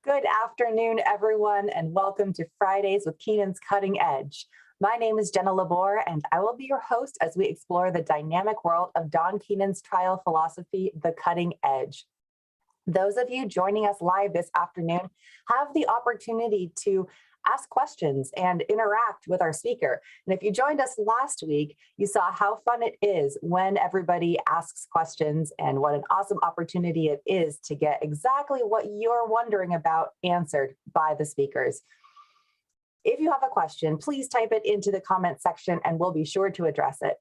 Good afternoon, everyone, and welcome to Fridays with Keenan's Cutting Edge. My name is Jenna Labor, and I will be your host as we explore the dynamic world of Don Keenan's trial philosophy, The Cutting Edge. Those of you joining us live this afternoon have the opportunity to ask questions and interact with our speaker. And if you joined us last week, you saw how fun it is when everybody asks questions and what an awesome opportunity it is to get exactly what you're wondering about answered by the speakers. If you have a question, please type it into the comment section and we'll be sure to address it.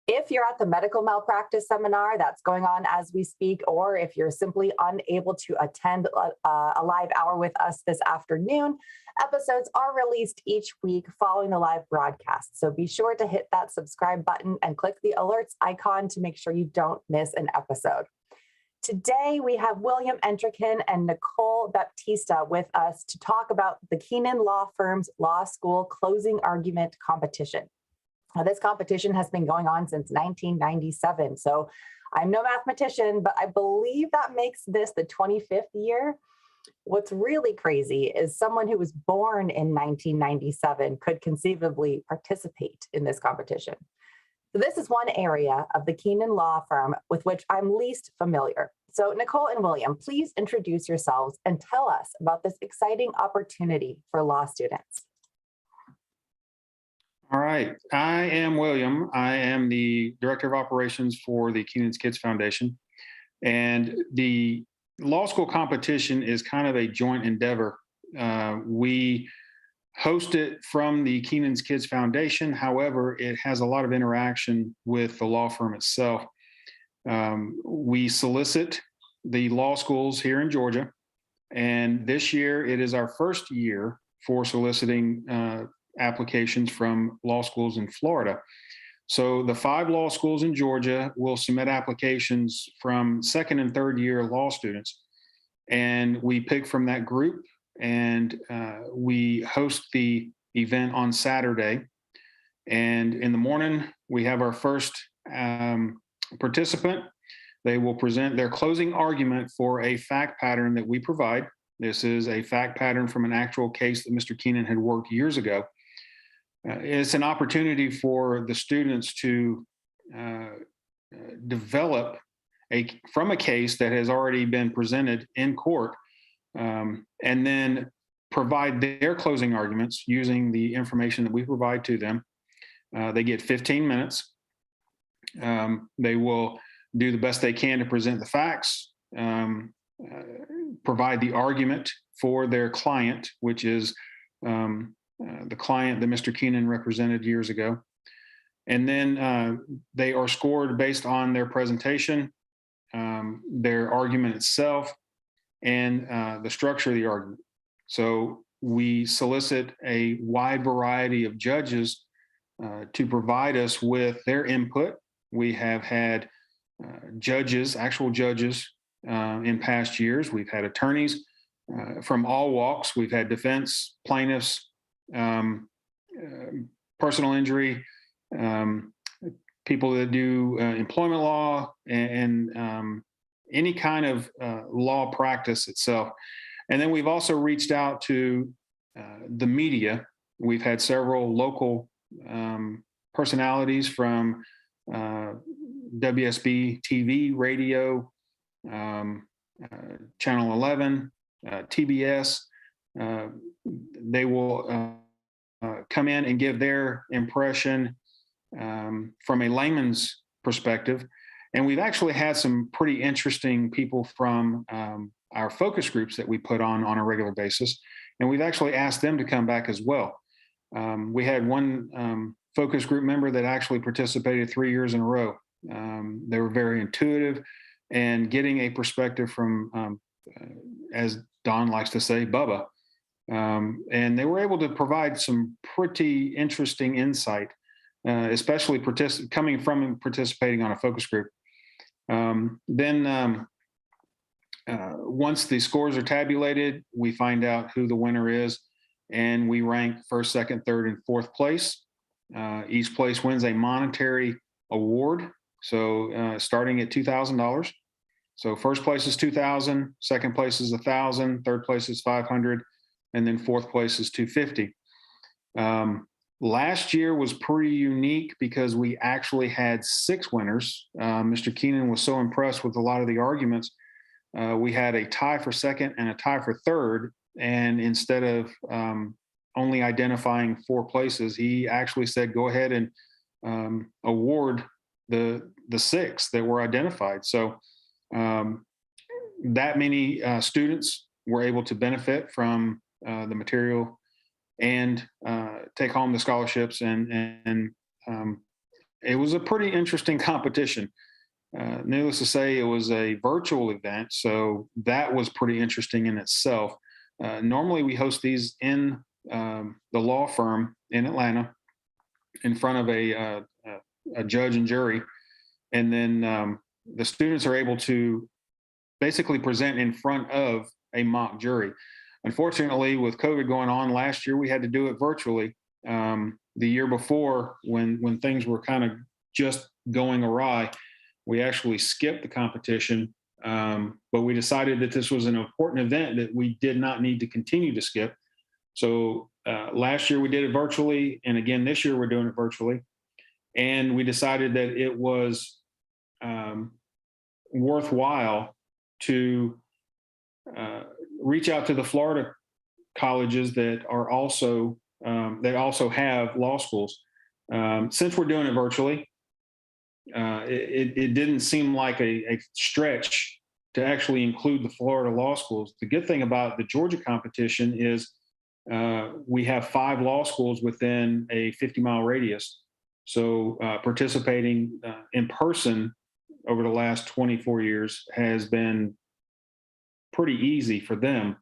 If you're at the medical malpractice seminar that's going on as we speak, or if you're simply unable to attend a live hour with us this afternoon, episodes are released each week following the live broadcast. So be sure to hit that subscribe button and click the alerts icon to make sure you don't miss an episode. Today, we have William Entrekin and Nicole Baptista with us to talk about the Keenan Law Firm's law school closing argument competition. Now, this competition has been going on since 1997. So I'm no mathematician, but I believe that makes this the 25th year. What's really crazy is someone who was born in 1997 could conceivably participate in this competition. So this is one area of the Keenan Law Firm with which I'm least familiar. So Nicole and William, please introduce yourselves and tell us about this exciting opportunity for law students. All right. I am William. I am the Director of Operations for the Keenan Kids Foundation. And the law school competition is kind of a joint endeavor. We host it from the Keenan Kids Foundation. However, it has a lot of interaction with the law firm itself. We solicit the law schools here in Georgia. And this year, it is our first year for soliciting applications from law schools in Florida. So the 5 law schools in Georgia will submit applications from second and third year law students. And we pick from that group and we host the event on Saturday. And in the morning, we have our first participant. They will present their closing argument for a fact pattern that we provide. This is a fact pattern from an actual case that Mr. Keenan had worked years ago. It's an opportunity for the students to develop from a case that has already been presented in court, and then provide their closing arguments using the information that we provide to them. They get 15 minutes. They will do the best they can to present the facts, provide the argument for their client, which is the client that Mr. Keenan represented years ago. And then they are scored based on their presentation, their argument itself, and the structure of the argument. So we solicit a wide variety of judges to provide us with their input. We have had judges, actual judges in past years. We've had attorneys from all walks. We've had defense, plaintiffs, personal injury, people that do employment law and any kind of law practice itself. And then we've also reached out to the media. We've had several local personalities from WSB TV, radio, Channel 11, TBS. They will come in and give their impression from a layman's perspective. And we've actually had some pretty interesting people from our focus groups that we put on a regular basis. And we've actually asked them to come back as well. We had one focus group member that actually participated 3 years in a row. They were very intuitive and getting a perspective from, as Don likes to say, Bubba. And they were able to provide some pretty interesting insight, especially coming from and participating on a focus group. Then once the scores are tabulated, we find out who the winner is, and we rank first, second, third, and fourth place. Each place wins a monetary award, so starting at $2,000. So first place is 2,000, second place is 1,000, third place is 500, and then fourth place is 250. Last year was pretty unique because we actually had 6 winners. Mr. Keenan was so impressed with a lot of the arguments. We had a tie for second and a tie for third. And instead of only identifying 4 places, he actually said, go ahead and award the 6 that were identified. So that many students were able to benefit from the material and take home the scholarships. And it was a pretty interesting competition. Needless to say, it was a virtual event, so that was pretty interesting in itself. Normally, we host these in the law firm in Atlanta in front of a judge and jury. And then the students are able to basically present in front of a mock jury. Unfortunately, with COVID going on last year, we had to do it virtually. The year before, when things were kind of just going awry, we actually skipped the competition. But we decided that this was an important event that we did not need to continue to skip. So last year we did it virtually, and again this year we're doing it virtually. And we decided that it was worthwhile to reach out to the Florida colleges that are also have law schools. Since we're doing it virtually, it didn't seem like a stretch to actually include the Florida law schools. The good thing about the Georgia competition is we have 5 law schools within a 50-mile radius. So participating in person over the last 24 years has been pretty easy for them.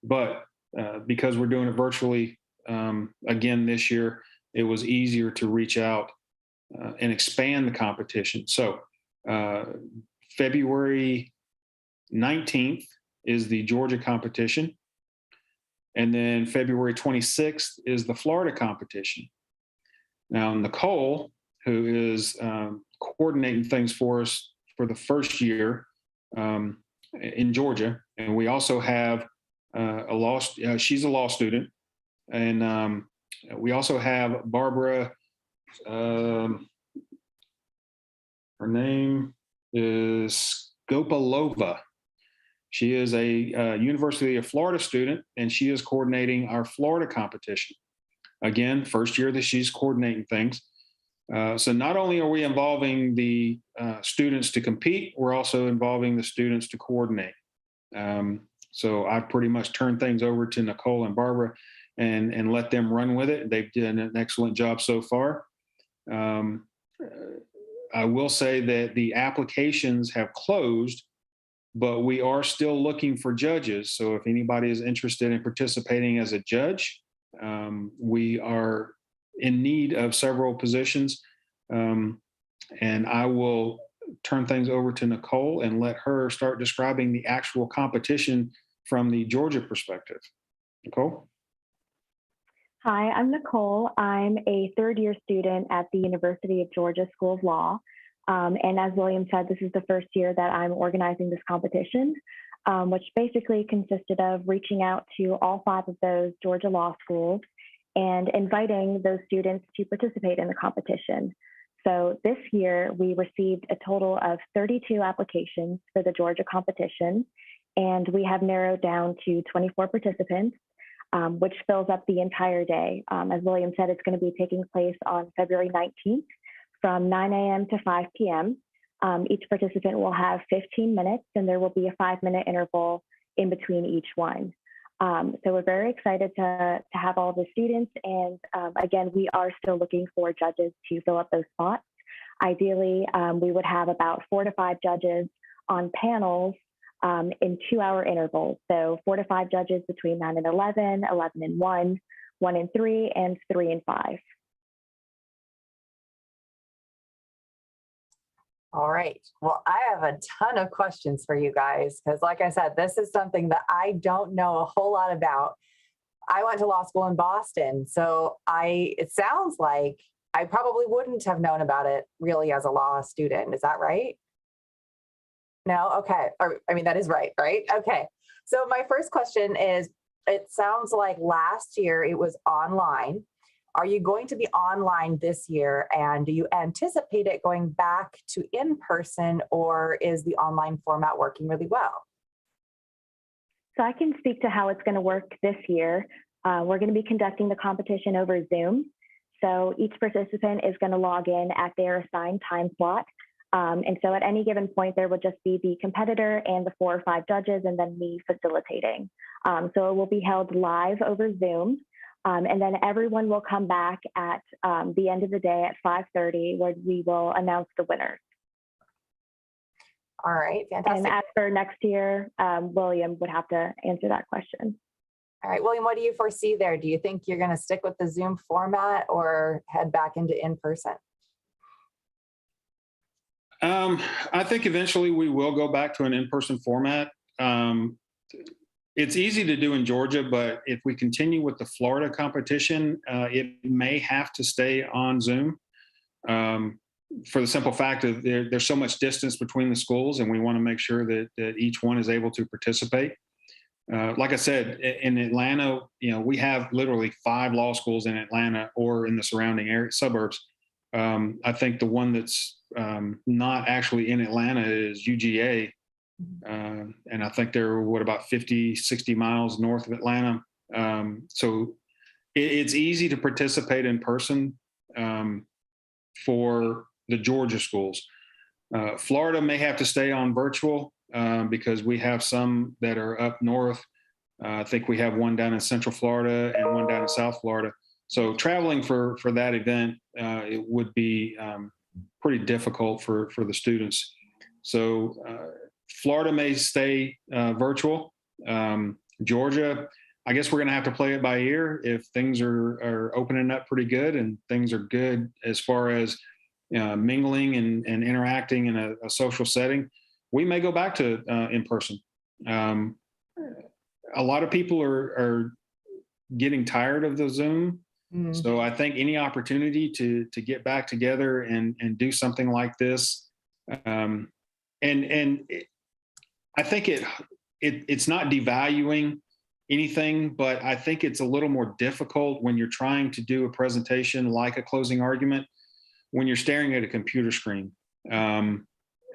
But because we're doing it virtually again this year, it was easier to reach out and expand the competition. So February 19th is the Georgia competition. And then February 26th is the Florida competition. Now, Nicole, who is coordinating things for us for the first year in Georgia, and we also have she's a law student, and we also have Barbara. Her name is Gopalova. She is a University of Florida student, and she is coordinating our Florida competition. Again, first year that she's coordinating things. So not only are we involving the students to compete, we're also involving the students to coordinate. So I've pretty much turned things over to Nicole and Barbara and let them run with it. They've done an excellent job so far. I will say that the applications have closed, but we are still looking for judges. So if anybody is interested in participating as a judge, we are in need of several positions. And I will turn things over to Nicole and let her start describing the actual competition from the Georgia perspective. Nicole? Hi, I'm Nicole. I'm a third-year student at the University of Georgia School of Law. And as William said, this is the first year that I'm organizing this competition, which basically consisted of reaching out to all 5 of those Georgia law schools and inviting those students to participate in the competition. So this year, we received a total of 32 applications for the Georgia competition, and we have narrowed down to 24 participants, which fills up the entire day. As William said, it's going to be taking place on February 19th from 9 a.m. to 5 p.m. Each participant will have 15 minutes, and there will be a 5-minute interval in between each one. So we're very excited to have all the students. And again, we are still looking for judges to fill up those spots. Ideally, we would have about 4 to 5 judges on panels in 2-hour intervals. So 4 to 5 judges between 9 and 11, 11 and 1, 1 and 3, and 3 and 5. All right. Well, I have a ton of questions for you guys because, like I said, this is something that I don't know a whole lot about. I went to law school in Boston, so it sounds like I probably wouldn't have known about it really as a law student. Is that right? No? Okay. I mean, that is right, right? Okay. So my first question is, it sounds like last year it was online. Are you going to be online this year? And do you anticipate it going back to in person, or is the online format working really well? So I can speak to how it's going to work this year. We're going to be conducting the competition over Zoom. So each participant is going to log in at their assigned time slot. And so at any given point, there will just be the competitor and the 4 or 5 judges, and then me facilitating. So it will be held live over Zoom. And then everyone will come back at the end of the day at 5:30, where we will announce the winners. All right, And fantastic. as for next year, William would have to answer that question. All right, William, what do you foresee there? Do you think you're going to stick with the Zoom format or head back into in person? I think eventually we will go back to an in-person format. It's easy to do in Georgia, but if we continue with the Florida competition, it may have to stay on Zoom, for the simple fact that there's so much distance between the schools, and we want to make sure that each one is able to participate. Like I said, in Atlanta, we have literally 5 law schools in Atlanta or in the surrounding suburbs. I think the one that's not actually in Atlanta is UGA. And I think they're about 50, 60 miles north of Atlanta. So it's easy to participate in person for the Georgia schools. Florida may have to stay on virtual because we have some that are up north. I think we have one down in Central Florida and one down in South Florida. So traveling for that event, it would be pretty difficult for the students. So Florida may stay virtual. Georgia, I guess we're going to have to play it by ear. If things are opening up pretty good and things are good as far as mingling and interacting in a social setting, we may go back to in person. A lot of people are getting tired of the Zoom. So I think any opportunity to get back together and do something like this, and I think it's not devaluing anything, but I think it's a little more difficult when you're trying to do a presentation like a closing argument when you're staring at a computer screen.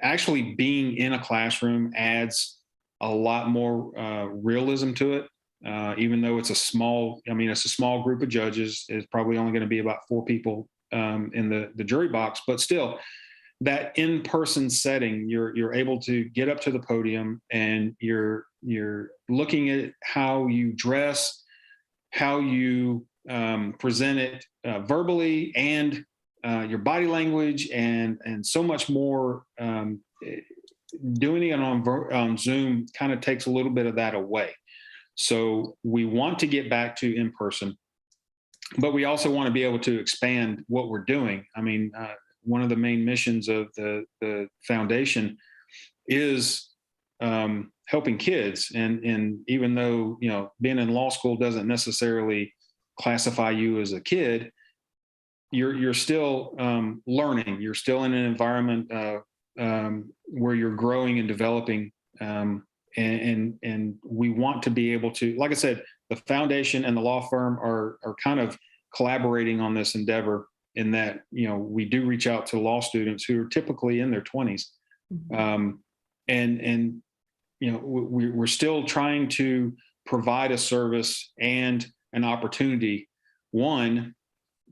Actually being in a classroom adds a lot more realism to it. Even though it's a small group of judges. It's probably only going to be about 4 people in the jury box, but still, that in-person setting, you're able to get up to the podium and you're looking at how you dress, how you present it verbally, and your body language, and so much more. Doing it on Zoom kind of takes a little bit of that away. So we want to get back to in person, but we also want to be able to expand what we're doing. I mean, one of the main missions of the foundation is helping kids. And even though, being in law school doesn't necessarily classify you as a kid, you're still learning. You're still in an environment where you're growing and developing. And we want to be able to, like I said, the foundation and the law firm are kind of collaborating on this endeavor, in that, we do reach out to law students who are typically in their 20s. And we're still trying to provide a service and an opportunity, one,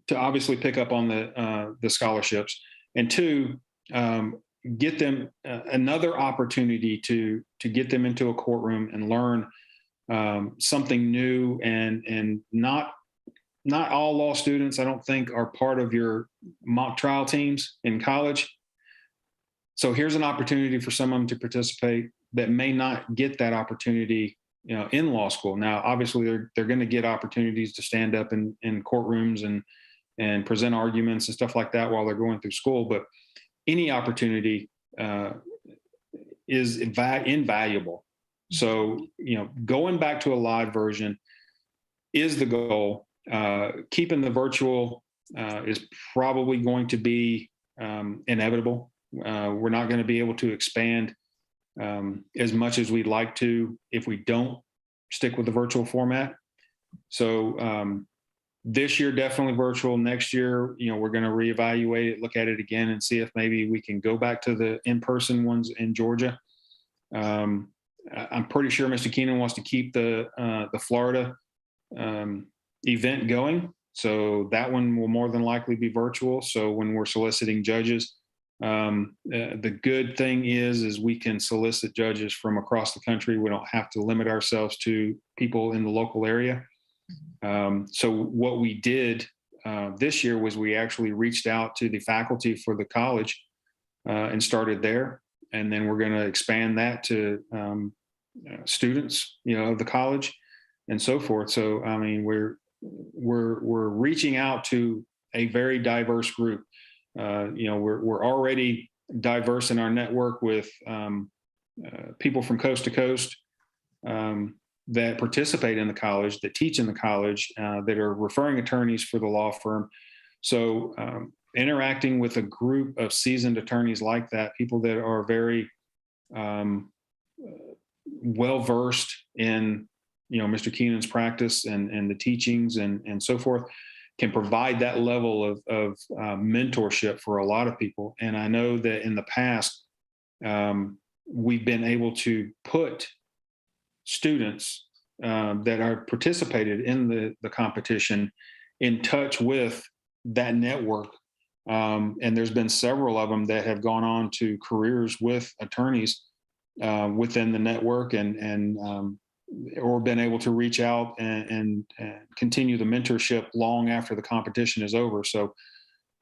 to obviously pick up on the scholarships, and 2, get them another opportunity to get them into a courtroom and learn something new. And not all law students, I don't think, are part of your mock trial teams in college. So here's an opportunity for someone to participate that may not get that opportunity, in law school. Now, obviously, they're going to get opportunities to stand up in courtrooms and present arguments and stuff like that while they're going through school. But any opportunity is invaluable. So, going back to a live version is the goal. Keeping the virtual is probably going to be inevitable. We're not going to be able to expand as much as we'd like to if we don't stick with the virtual format. So this year, definitely virtual. Next year, we're going to reevaluate it, look at it again, and see if maybe we can go back to the in-person ones in Georgia. I'm pretty sure Mr. Keenan wants to keep the Florida event going. So that one will more than likely be virtual. So when we're soliciting judges, the good thing is we can solicit judges from across the country. We don't have to limit ourselves to people in the local area. So what we did this year was we actually reached out to the faculty for the college and started there. And then we're going to expand that to students, of the college and so forth. So, I mean, we're reaching out to a very diverse group. We're already diverse in our network with people from coast to coast that participate in the college, that teach in the college, that are referring attorneys for the law firm. So interacting with a group of seasoned attorneys like that, people that are very well-versed in, Mr. Keenan's practice and the teachings and so forth, can provide that level of mentorship for a lot of people. And I know that in the past, we've been able to put students that are participated in the competition in touch with that network. And there's been several of them that have gone on to careers with attorneys within the network and or been able to reach out and continue the mentorship long after the competition is over. So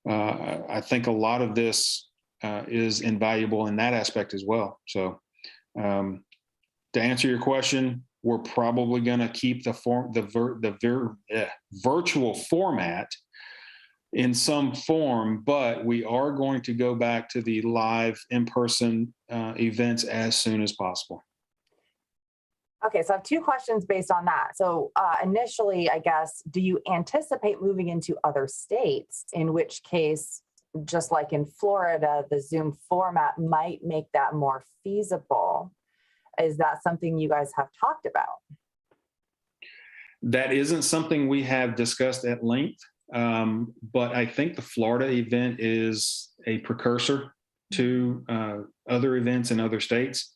I think a lot of this is invaluable in that aspect as well. So to answer your question, we're probably going to keep the virtual format in some form, but we are going to go back to the live in-person events as soon as possible. Okay, so I have two questions based on that. So initially, I guess, do you anticipate moving into other states, in which case, just like in Florida, the Zoom format might make that more feasible? Is that something you guys have talked about? That isn't something we have discussed at length, but I think the Florida event is a precursor to other events in other states.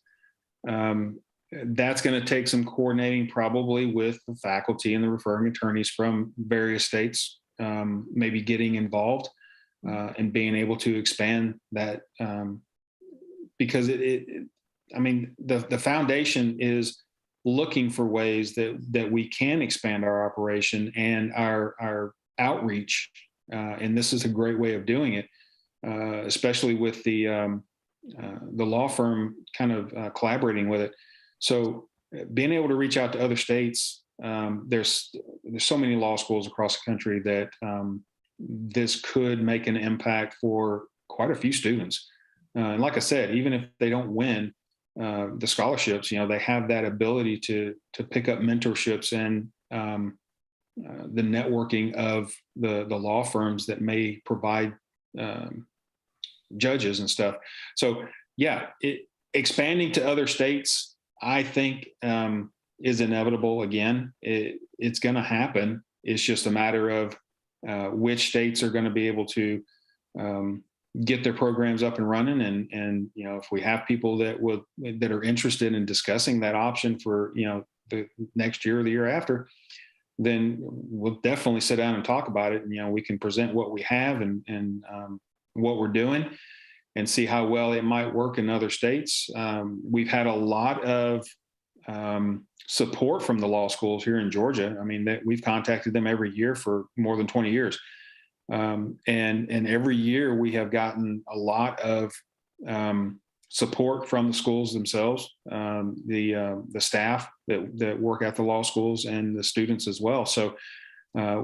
That's going to take some coordinating probably with the faculty and the referring attorneys from various states, maybe getting involved and being able to expand that because the foundation is looking for ways that we can expand our operation and our outreach. And this is a great way of doing it, especially with the law firm kind of collaborating with it. So being able to reach out to other states, there's so many law schools across the country that this could make an impact for quite a few students. And like I said, even if they don't win the scholarships, they have that ability to pick up mentorships and the networking of the law firms that may provide judges and stuff. So yeah, expanding to other states, I think is inevitable. Again, it's going to happen. It's just a matter of which states are going to be able to get their programs up and running. And if we have people that are interested in discussing that option for the next year or the year after, then we'll definitely sit down and talk about it. And we can present what we have and what we're doing, and see how well it might work in other states. We've had a lot of support from the law schools here in Georgia. I mean, we've contacted them every year for more than 20 years. And every year we have gotten a lot of support from the schools themselves, the staff that work at the law schools, and the students as well. So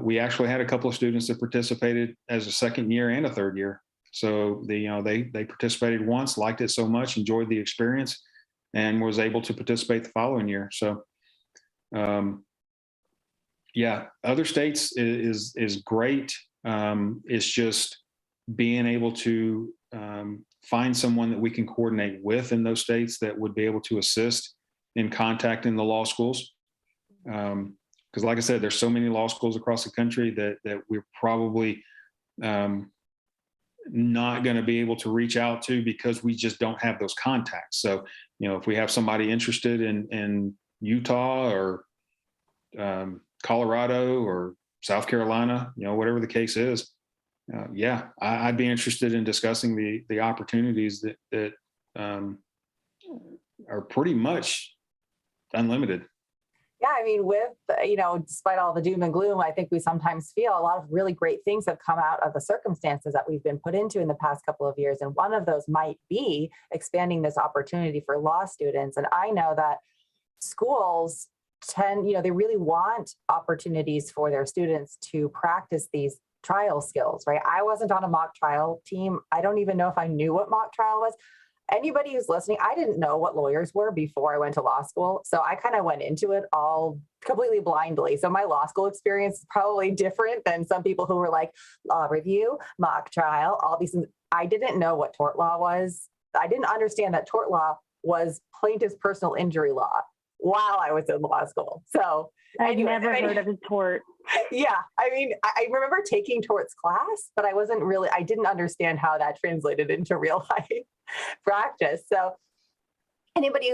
we actually had a couple of students that participated as a second year and a third year. So they participated once, liked it so much, enjoyed the experience, and was able to participate the following year. So, yeah, other states is great. It's just being able to find someone that we can coordinate with in those states that would be able to assist in contacting the law schools. Because like I said, there's so many law schools across the country that we're probably not going to be able to reach out to because we just don't have those contacts. So, if we have somebody interested in Utah or Colorado or South Carolina, whatever the case is, I'd be interested in discussing the opportunities that are pretty much unlimited. Yeah, I mean, with, despite all the doom and gloom, I think we sometimes feel a lot of really great things have come out of the circumstances that we've been put into in the past couple of years. And one of those might be expanding this opportunity for law students. And I know that schools they really want opportunities for their students to practice these trial skills, right? I wasn't on a mock trial team. I don't even know if I knew what mock trial was. Anybody who's listening, I didn't know what lawyers were before I went to law school. So I kind of went into it all completely blindly. So my law school experience is probably different than some people who were like law review, mock trial, all these things. I didn't know what tort law was. I didn't understand that tort law was plaintiff's personal injury law while I was in law school. So I've never heard of a tort. Yeah. I mean, I remember taking torts class, but I didn't understand how that translated into real life practice. So anybody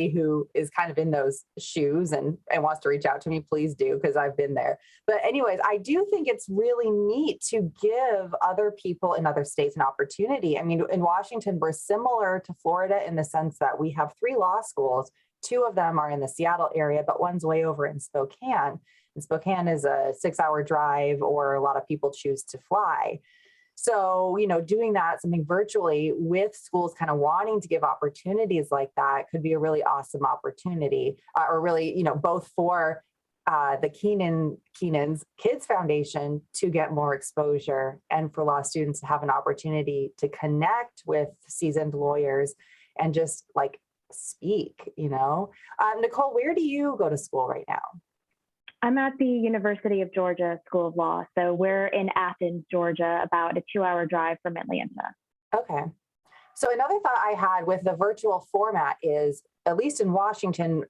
who is kind of in those shoes and wants to reach out to me, please do, because I've been there. But anyways, I do think it's really neat to give other people in other states an opportunity. I mean, in Washington, we're similar to Florida in the sense that we have 3 law schools. 2 of them are in the Seattle area, but one's way over in Spokane. And Spokane is a 6-hour drive, or a lot of people choose to fly. So, doing that, something virtually with schools kind of wanting to give opportunities like that could be a really awesome opportunity, or really, both for the Keenan's Kids Foundation to get more exposure, and for law students to have an opportunity to connect with seasoned lawyers and just like speak, Nicole, where do you go to school right now? I'm at the University of Georgia School of Law. So we're in Athens, Georgia, about a 2-hour drive from Atlanta. Okay. So another thought I had with the virtual format is, at least in Washington,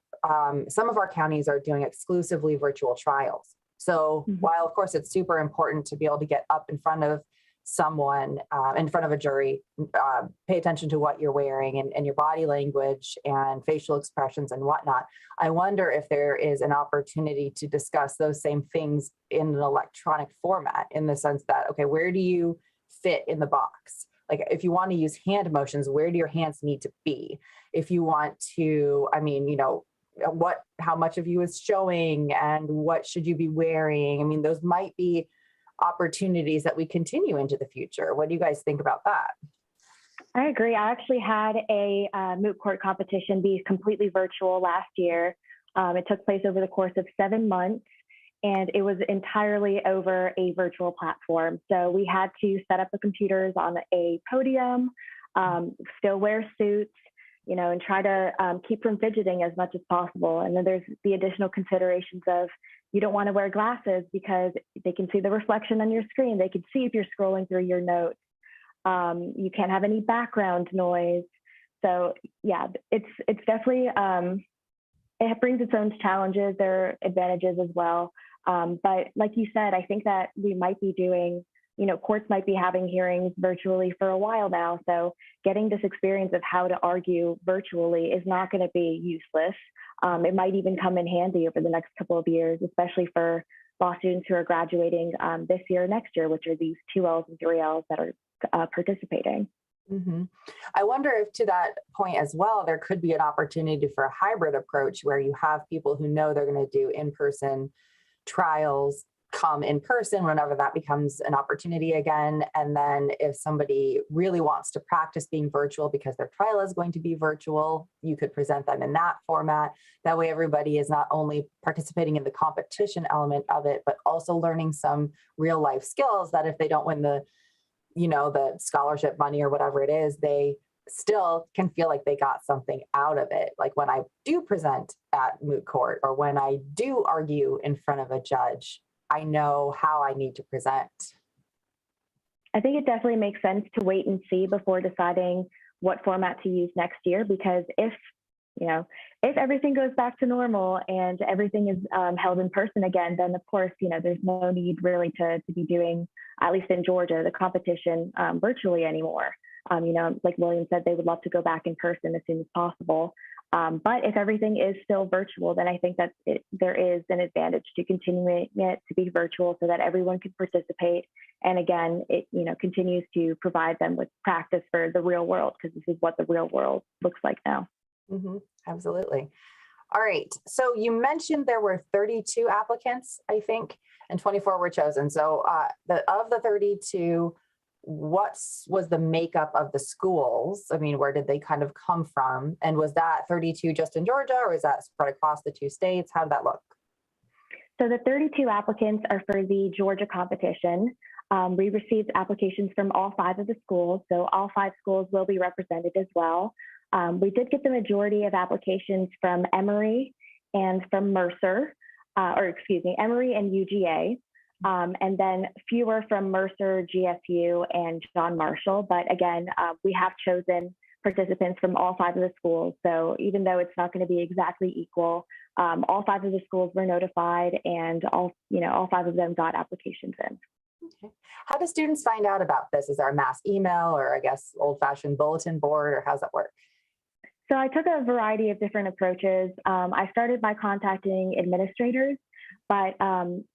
some of our counties are doing exclusively virtual trials. So while, of course, it's super important to be able to get up in front of someone, in front of a jury, pay attention to what you're wearing and your body language and facial expressions and whatnot, I wonder if there is an opportunity to discuss those same things in an electronic format, in the sense that, okay, where do you fit in the box? Like, if you want to use hand motions, where do your hands need to be? If you want to, how much of you is showing and what should you be wearing? I mean, those might be opportunities that we continue into the future. What do you guys think about that? I agree. I actually had a moot court competition be completely virtual last year. It took place over the course of 7 months, and it was entirely over a virtual platform. So we had to set up the computers on a podium, still wear suits, and try to keep from fidgeting as much as possible. And then there's the additional considerations of, you don't want to wear glasses because they can see the reflection on your screen. They can see if you're scrolling through your notes. You can't have any background noise. So yeah, it's definitely, it brings its own challenges. There are advantages as well. But like you said, I think that we might be doing, courts might be having hearings virtually for a while now. So getting this experience of how to argue virtually is not going to be useless. It might even come in handy over the next couple of years, especially for law students who are graduating this year or next year, which are these 2Ls and 3Ls that are participating. Mm-hmm. I wonder if, to that point as well, there could be an opportunity for a hybrid approach where you have people who know they're going to do in-person trials come in person whenever that becomes an opportunity again. And then if somebody really wants to practice being virtual because their trial is going to be virtual, you could present them in that format. That way everybody is not only participating in the competition element of it, but also learning some real life skills that if they don't win the scholarship money or whatever it is, they still can feel like they got something out of it. Like when I do present at moot court, or when I do argue in front of a judge, I know how I need to present. I think it definitely makes sense to wait and see before deciding what format to use next year, because if everything goes back to normal and everything is held in person again, then of course, there's no need really to be doing, at least in Georgia, the competition virtually anymore. Like William said, they would love to go back in person as soon as possible. But if everything is still virtual, then I think that there is an advantage to continuing it to be virtual so that everyone can participate. And again, it continues to provide them with practice for the real world, because this is what the real world looks like now. Mm-hmm. Absolutely. All right. So you mentioned there were 32 applicants, I think, and 24 were chosen. So of the 32, what was the makeup of the schools? I mean, where did they kind of come from? And was that 32 just in Georgia, or is that spread across the 2 states? How did that look? So the 32 applicants are for the Georgia competition. We received applications from all 5 of the schools. So all 5 schools will be represented as well. We did get the majority of applications from Emory and from Mercer, Emory and UGA. And then fewer from Mercer, GSU, and John Marshall. But again, we have chosen participants from all 5 of the schools. So even though it's not going to be exactly equal, all 5 of the schools were notified, and all 5 of them got applications in. Okay. How do students find out about this? Is there a mass email, or I guess old-fashioned bulletin board, or how's that work? So I took a variety of different approaches. I started by contacting administrators. But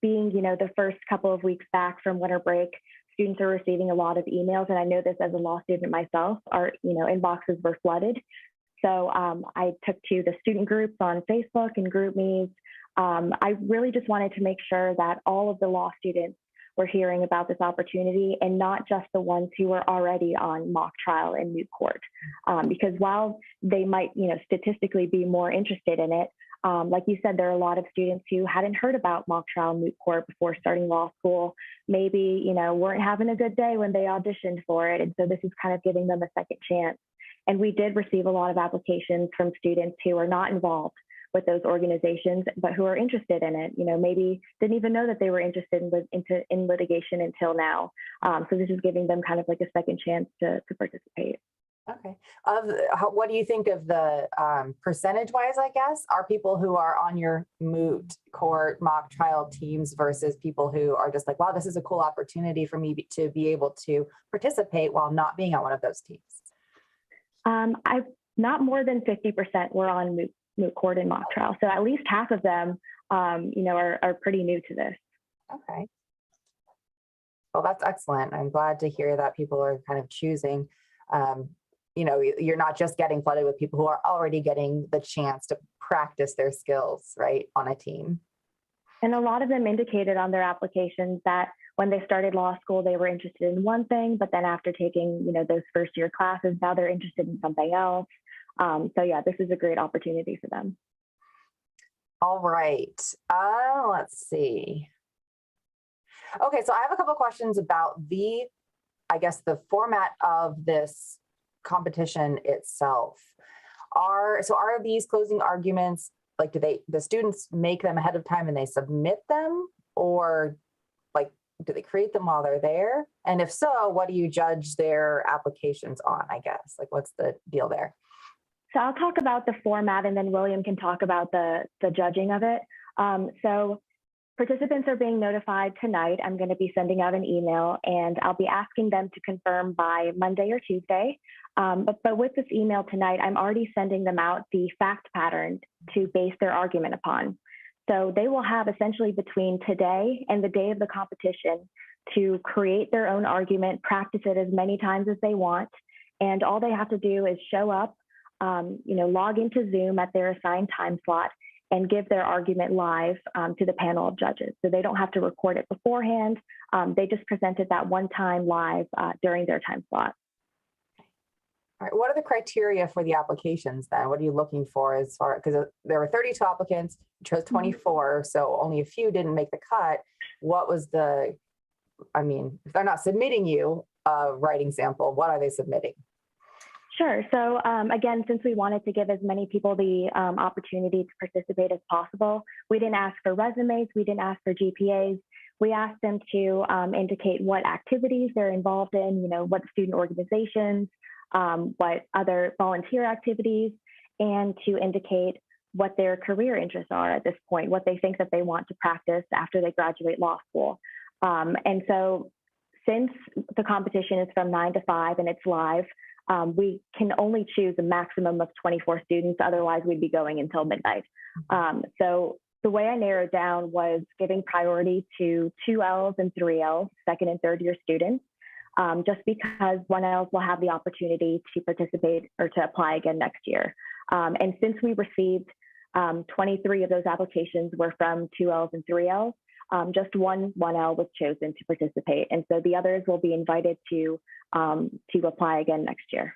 being, the first couple of weeks back from winter break, students are receiving a lot of emails. And I know this as a law student myself, our, inboxes were flooded. So I took to the student groups on Facebook and GroupMe's. I really just wanted to make sure that all of the law students were hearing about this opportunity, and not just the ones who were already on mock trial in moot court. Because while they might, statistically be more interested in it, like you said, there are a lot of students who hadn't heard about mock trial moot court before starting law school, maybe, weren't having a good day when they auditioned for it. And so this is kind of giving them a second chance. And we did receive a lot of applications from students who are not involved with those organizations, but who are interested in it, maybe didn't even know that they were interested in litigation until now. So this is giving them kind of like a second chance to participate. Okay. What do you think of the percentage-wise, I guess? Are people who are on your moot court mock trial teams versus people who are just like, wow, this is a cool opportunity for me to be able to participate while not being on one of those teams? I've not more than 50% were on moot court and mock trial. So at least half of them, are pretty new to this. Okay. Well, that's excellent. I'm glad to hear that people are kind of choosing. You're not just getting flooded with people who are already getting the chance to practice their skills, right, on a team. And a lot of them indicated on their applications that when they started law school, they were interested in one thing, but then after taking, those first year classes, now they're interested in something else. So yeah, this is a great opportunity for them. All right. Let's see. Okay, so I have a couple of questions about the format of this competition itself. Are these closing arguments, like, do the students make them ahead of time and they submit them, or like, do they create them while they're there? And if so, what do you judge their applications on, I guess? Like, what's the deal there? So I'll talk about the format, and then William can talk about the judging of it. So participants are being notified tonight. I'm going to be sending out an email, and I'll be asking them to confirm by Monday or Tuesday. But with this email tonight, I'm already sending them out the fact pattern to base their argument upon. So they will have essentially between today and the day of the competition to create their own argument, practice it as many times as they want. And all they have to do is show up, log into Zoom at their assigned time slot, and give their argument live to the panel of judges. So they don't have to record it beforehand. They just present it that one time live during their time slot. All right. What are the criteria for the applications then? What are you looking for because there were 32 applicants, you chose 24, so only a few didn't make the cut. What was if they're not submitting you a writing sample, what are they submitting? Sure. So again, since we wanted to give as many people the opportunity to participate as possible, we didn't ask for resumes, we didn't ask for GPAs. we asked them to indicate what activities they're involved in, what student organizations, what other volunteer activities, and to indicate what their career interests are at this point, what they think that they want to practice after they graduate law school. And so since the competition is from 9 to 5 and it's live, we can only choose a maximum of 24 students. Otherwise, we'd be going until midnight. So the way I narrowed down was giving priority to 2Ls and 3Ls, second and third year students, just because 1Ls will have the opportunity to participate or to apply again next year. And since we received 23 of those applications were from 2Ls and 3Ls, just one 1L was chosen to participate. And so the others will be invited to apply again next year.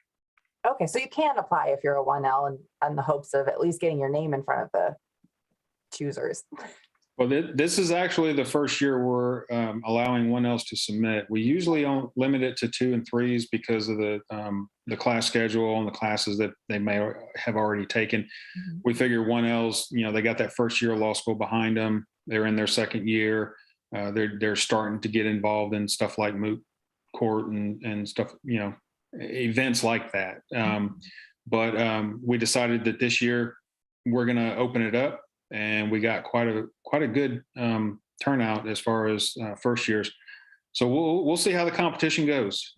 Okay, so you can apply if you're a 1L and in the hopes of at least getting your name in front of the choosers. Well, this is actually the first year we're allowing 1Ls to submit. We usually don't limit it to 2 and 3s because of the class schedule and the classes that they may have already taken. Mm-hmm. We figure 1Ls, they got that first year of law school behind them. They're in their second year. They're starting to get involved in stuff like moot court and stuff, events like that. But we decided that this year we're going to open it up, and we got quite a good turnout as far as first years. So we'll see how the competition goes.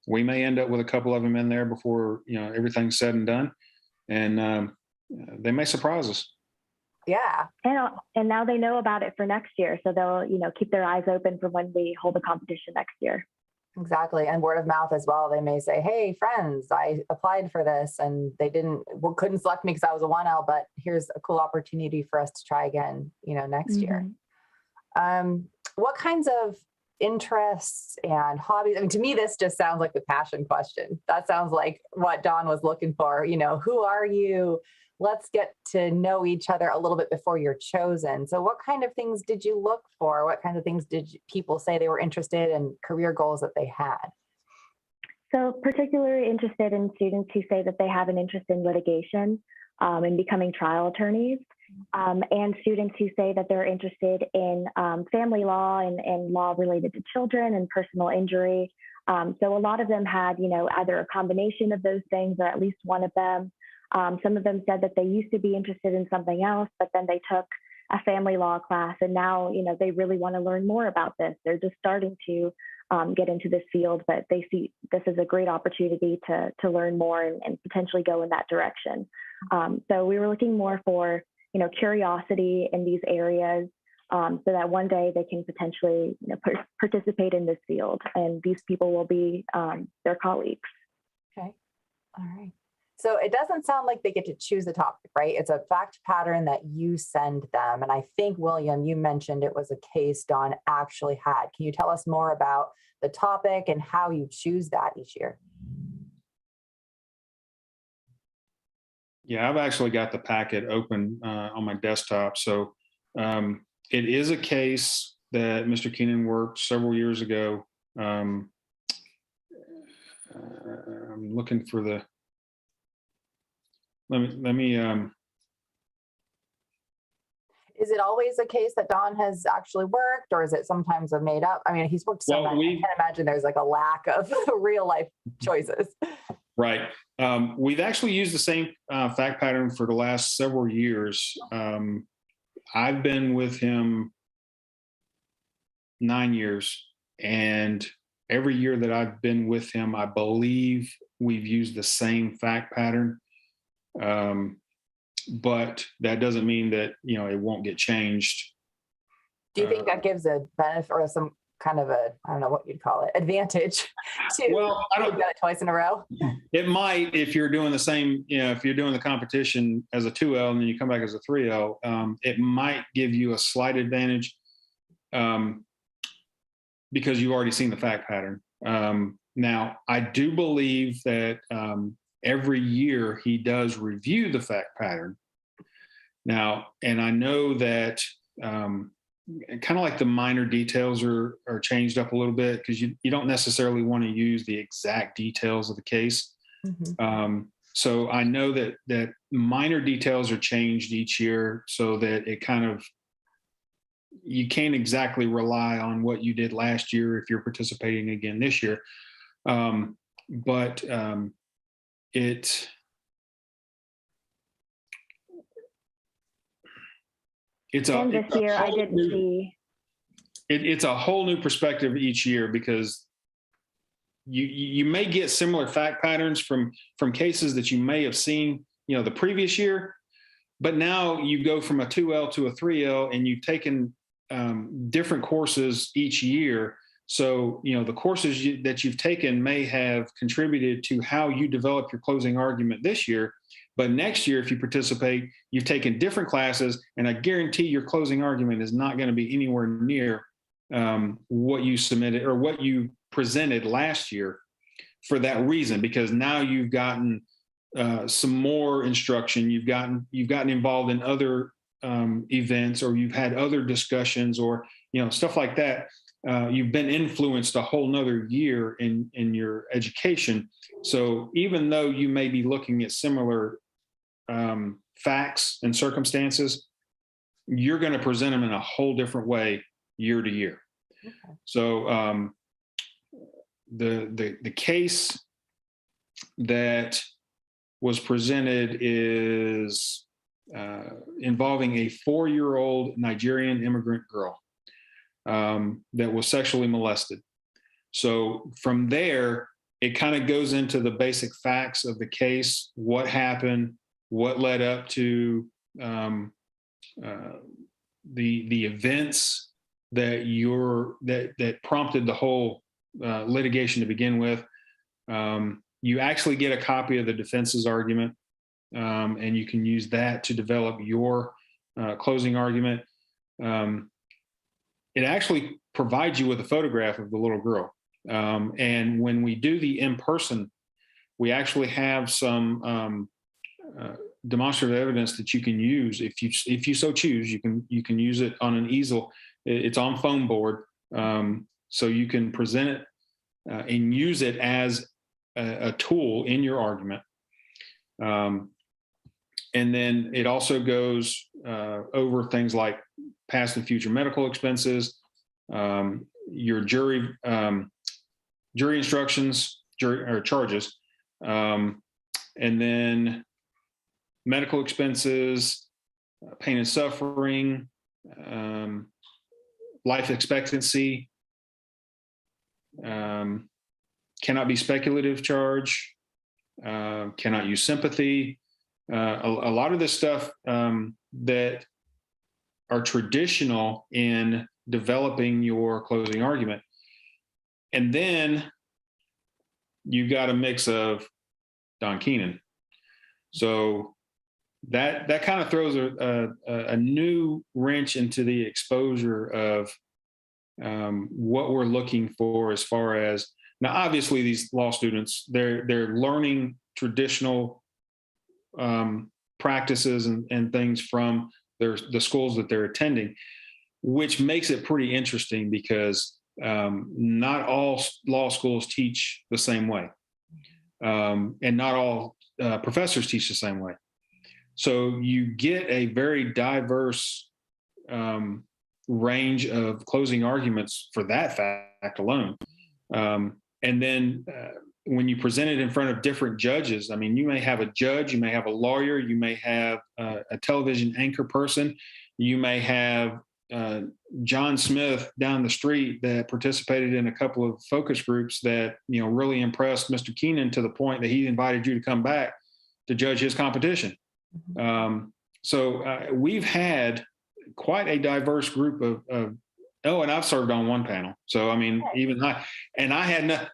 We may end up with a couple of them in there before everything's said and done, and they may surprise us. Yeah. And now they know about it for next year, so they'll keep their eyes open for when we hold the competition next year. Exactly. And word of mouth as well. They may say, hey, friends, I applied for this and they couldn't select me because I was a 1L, but here's a cool opportunity for us to try again, next year. What kinds of interests and hobbies? I mean, to me, this just sounds like the passion question. That sounds like what Dawn was looking for. Who are you? Let's get to know each other a little bit before you're chosen. So what kind of things did you look for? What kind of things did people say they were interested in, career goals that they had? So particularly interested in students who say that they have an interest in litigation and becoming trial attorneys, and students who say that they're interested in family law and law related to children and personal injury. So a lot of them had, either a combination of those things or at least one of them. Some of them said that they used to be interested in something else, but then they took a family law class and now, they really want to learn more about this. They're just starting to get into this field, but they see this as a great opportunity to learn more and potentially go in that direction. So we were looking more for, curiosity in these areas so that one day they can potentially participate in this field, and these people will be their colleagues. Okay. All right. So it doesn't sound like they get to choose the topic, right? It's a fact pattern that you send them. And I think, William, you mentioned it was a case Dawn actually had. Can you tell us more about the topic and how you choose that each year? Yeah, I've actually got the packet open on my desktop. So it is a case that Mr. Keenan worked several years ago. I'm looking for the... Let me. Is it always a case that Dawn has actually worked, or is it sometimes a made up? I mean, he's worked so much. I can't imagine there's like a lack of real life choices. Right. We've actually used the same fact pattern for the last several years. I've been with him 9 years, and every year that I've been with him, I believe we've used the same fact pattern. But that doesn't mean that, it won't get changed. Do you think that gives a benefit or some kind of I don't know what you'd call it, advantage to you've got it twice in a row? It might, if you're doing the same, if you're doing the competition as a 2L and then you come back as a 3L, it might give you a slight advantage because you've already seen the fact pattern. Now, I do believe that every year he does review the fact pattern. Now, and I know that kind of like the minor details are changed up a little bit because you don't necessarily want to use the exact details of the case. Mm-hmm. So I know that minor details are changed each year so that it kind of you can't exactly rely on what you did last year if you're participating again this year. But it it's a And this it's a year I whole didn't new, see. it's a whole new perspective each year, because you may get similar fact patterns from cases that you may have seen, the previous year, but now you go from a 2L to a 3L, and you've taken different courses each year. So, the courses that you've taken may have contributed to how you develop your closing argument this year. But next year, if you participate, you've taken different classes, and I guarantee your closing argument is not going to be anywhere near what you submitted or what you presented last year, for that reason, because now you've gotten some more instruction, you've gotten involved in other events, or you've had other discussions, or stuff like that. You've been influenced a whole nother year in your education. So even though you may be looking at similar facts and circumstances, you're going to present them in a whole different way year to year. Okay. So the case that was presented is involving a 4-year-old Nigerian immigrant girl that was sexually molested. So from there, it kind of goes into the basic facts of the case, what happened, what led up to the events that prompted the whole litigation to begin with. You actually get a copy of the defense's argument, and you can use that to develop your closing argument. It actually provides you with a photograph of the little girl. And when we do the in-person, we actually have some demonstrative evidence that you can use if you so choose. You can use it on an easel. It's on foam board, so you can present it and use it as a tool in your argument. And then it also goes over things like past and future medical expenses, your jury instructions, or charges, and then medical expenses, pain and suffering, life expectancy, cannot be speculative charge, cannot use sympathy. A lot of this stuff that are traditional in developing your closing argument. And then you've got a mix of Don Keenan. So that kind of throws a new wrench into the exposure of what we're looking for, as far as, now obviously these law students, they're learning traditional practices and things from the schools that they're attending, which makes it pretty interesting, because not all law schools teach the same way, and not all professors teach the same way. So you get a very diverse range of closing arguments for that fact alone. And then when you present it in front of different judges, I mean, you may have a judge, you may have a lawyer, you may have a television anchor person, you may have John Smith down the street that participated in a couple of focus groups that, really impressed Mr. Keenan to the point that he invited you to come back to judge his competition. So we've had quite a diverse group of and I've served on one panel. So, I mean,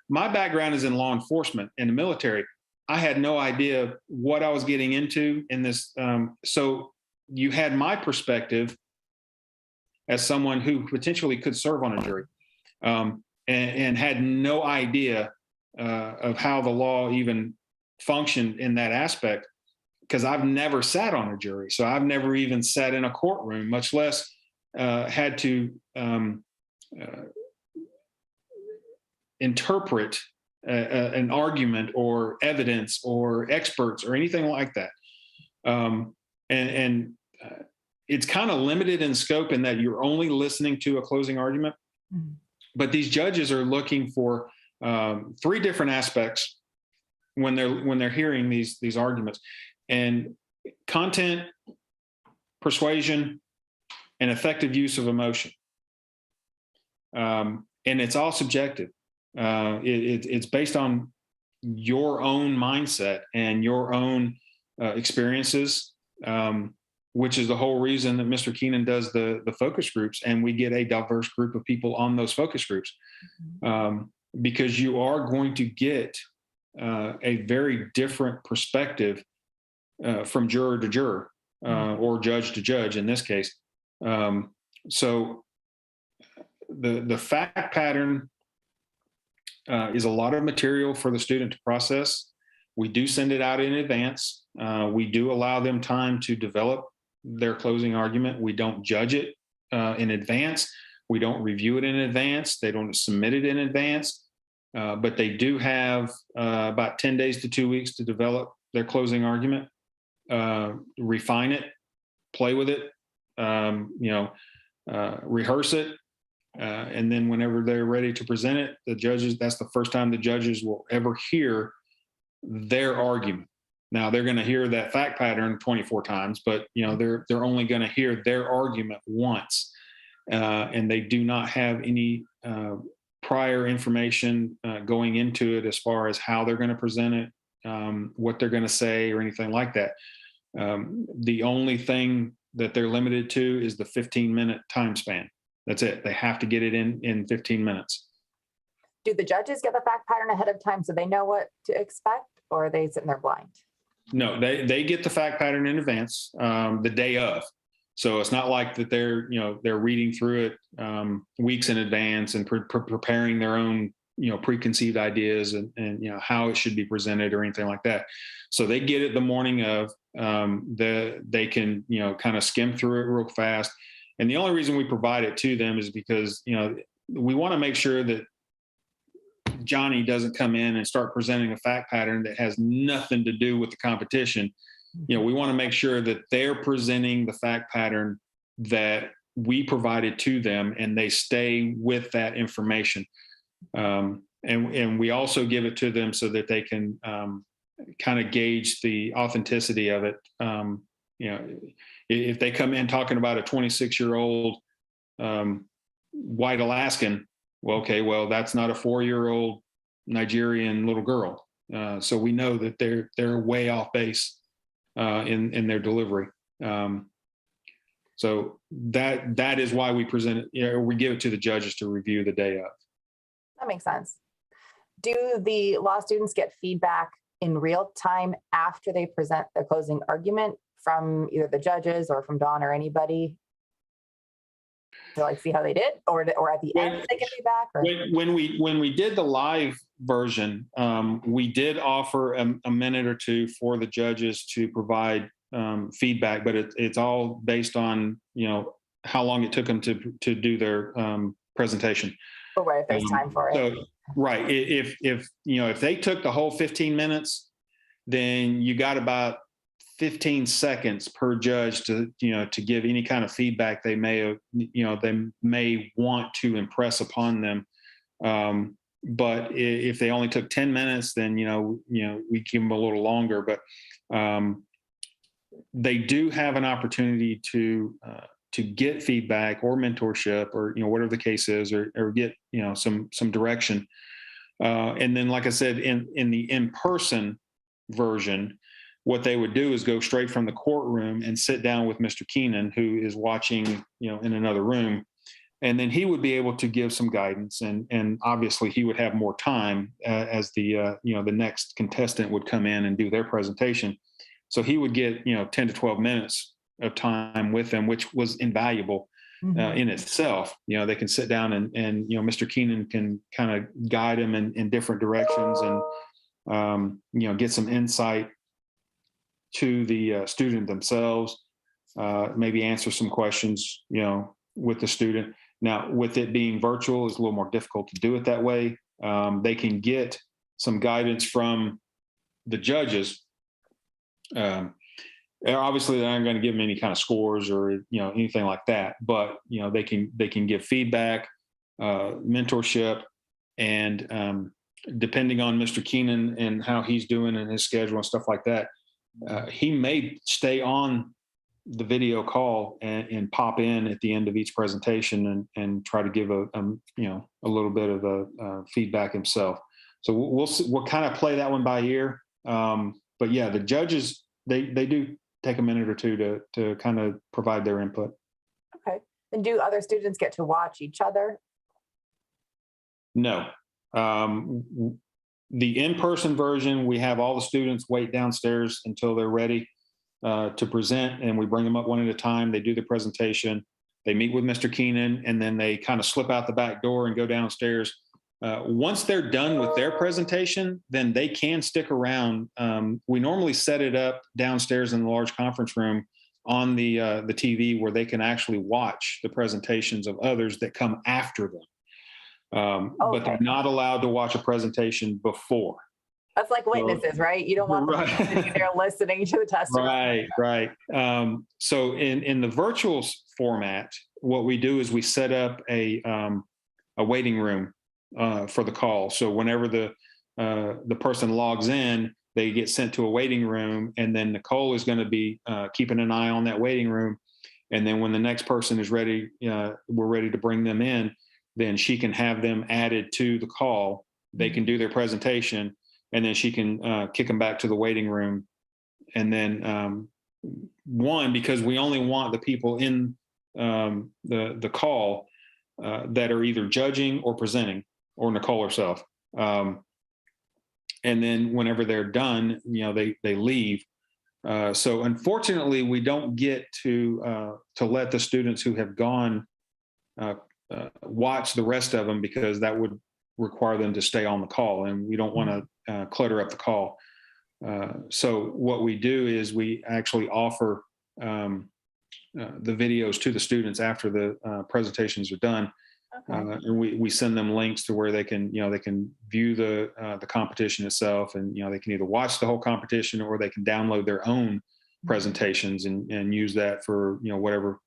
my background is in law enforcement in the military. I had no idea what I was getting into in this. So you had my perspective as someone who potentially could serve on a jury, and had no idea of how the law even functioned in that aspect, because I've never sat on a jury. So I've never even sat in a courtroom, much less had to interpret an argument or evidence or experts or anything like that. it's kind of limited in scope in that you're only listening to a closing argument. Mhm. But these judges are looking for three different aspects when they're hearing these arguments, and content, persuasion, and effective use of emotion. And it's all subjective. It's based on your own mindset and your own experiences, which is the whole reason that Mr. Keenan does the focus groups, and we get a diverse group of people on those focus groups, because you are going to get a very different perspective from juror to juror, or judge to judge in this case. So the fact pattern is a lot of material for the student to process. We do send it out in advance. We do allow them time to develop their closing argument. We don't judge it in advance. We don't review it in advance. They don't submit it in advance. But they do have about 10 days to 2 weeks to develop their closing argument, refine it, play with it, rehearse it. And then whenever they're ready to present it, the judges, that's the first time the judges will ever hear their argument. Now they're going to hear that fact pattern 24 times, but they're only going to hear their argument once. And they do not have any prior information going into it as far as how they're going to present it, what they're going to say, or anything like that. The only thing that they're limited to is the 15-minute time span. That's it. They have to get it in 15 minutes. Do the judges get the fact pattern ahead of time so they know what to expect, or are they sitting there blind? No, they get the fact pattern in advance, the day of. So it's not like that they're reading through it weeks in advance and preparing their own preconceived ideas and how it should be presented or anything like that. So they get it the morning of. They can kind of skim through it real fast. And the only reason we provide it to them is because we want to make sure that Johnny doesn't come in and start presenting a fact pattern that has nothing to do with the competition. We want to make sure that they're presenting the fact pattern that we provided to them, and they stay with that information. And we also give it to them so that they can kind of gauge the authenticity of it. If they come in talking about a 26-year-old white Alaskan, well, that's not a 4-year-old Nigerian little girl. So we know that they're way off base in their delivery. So that is why we present it. We give it to the judges to review the day of. That makes sense. Do the law students get feedback in real time after they present their closing argument from either the judges or from Dawn or anybody to see how they did, or at the end they get feedback? Or? When we did the live version, we did offer a minute or two for the judges to provide feedback, but it's all based on how long it took them to do their presentation. Or right, if there's time for it. So, right, if they took the whole 15 minutes, then you got about 15 seconds per judge to give any kind of feedback they may want to impress upon them. But if they only took 10 minutes, then we give them a little longer. But they do have an opportunity to get feedback or mentorship or whatever the case is, or get some direction. And then, like I said, in the in-person version, what they would do is go straight from the courtroom and sit down with Mr. Keenan, who is watching in another room, and then he would be able to give some guidance, and obviously he would have more time as the next contestant would come in and do their presentation. So he would get 10 to 12 minutes of time with them, which was invaluable in itself. They can sit down and Mr. Keenan can kind of guide them in different directions, and get some insight to the student themselves, maybe answer some questions with the student. Now, with it being virtual, it's a little more difficult to do it that way. They can get some guidance from the judges, Obviously, they're not going to give them any kind of scores or anything like that. But they can give feedback, mentorship, and depending on Mr. Keenan and how he's doing and his schedule and stuff like that, he may stay on the video call and pop in at the end of each presentation and try to give a little bit of a feedback himself. So we'll kind of play that one by ear. But yeah, the judges, they do take a minute or two to kind of provide their input. Okay. And do other students get to watch each other? No. The in-person version, we have all the students wait downstairs until they're ready to present, and we bring them up one at a time. They do the presentation. They meet with Mr. Keenan, and then they kind of slip out the back door and go downstairs. Once they're done with their presentation, then they can stick around. We normally set it up downstairs in the large conference room on the TV where they can actually watch the presentations of others that come after them. But they're not allowed to watch a presentation before. That's like witnesses, right? You don't want them sitting there listening to the testimony. Right. So in the virtual format, what we do is we set up a waiting room for the call. So whenever the person logs in, they get sent to a waiting room, and then Nicole is going to be keeping an eye on that waiting room. And then when the next person is ready, we're ready to bring them in, then she can have them added to the call. They can do their presentation, and then she can kick them back to the waiting room. And then because we only want the people in the call that are either judging or presenting, or Nicole herself. And then whenever they're done, they leave. So unfortunately, we don't get to let the students who have gone watch the rest of them, because that would require them to stay on the call, and we don't want to clutter up the call. So what we do is we actually offer the videos to the students after the presentations are done. Okay. And we send them links to where they can view the competition itself, and they can either watch the whole competition, or they can download their own presentations and use that for whatever.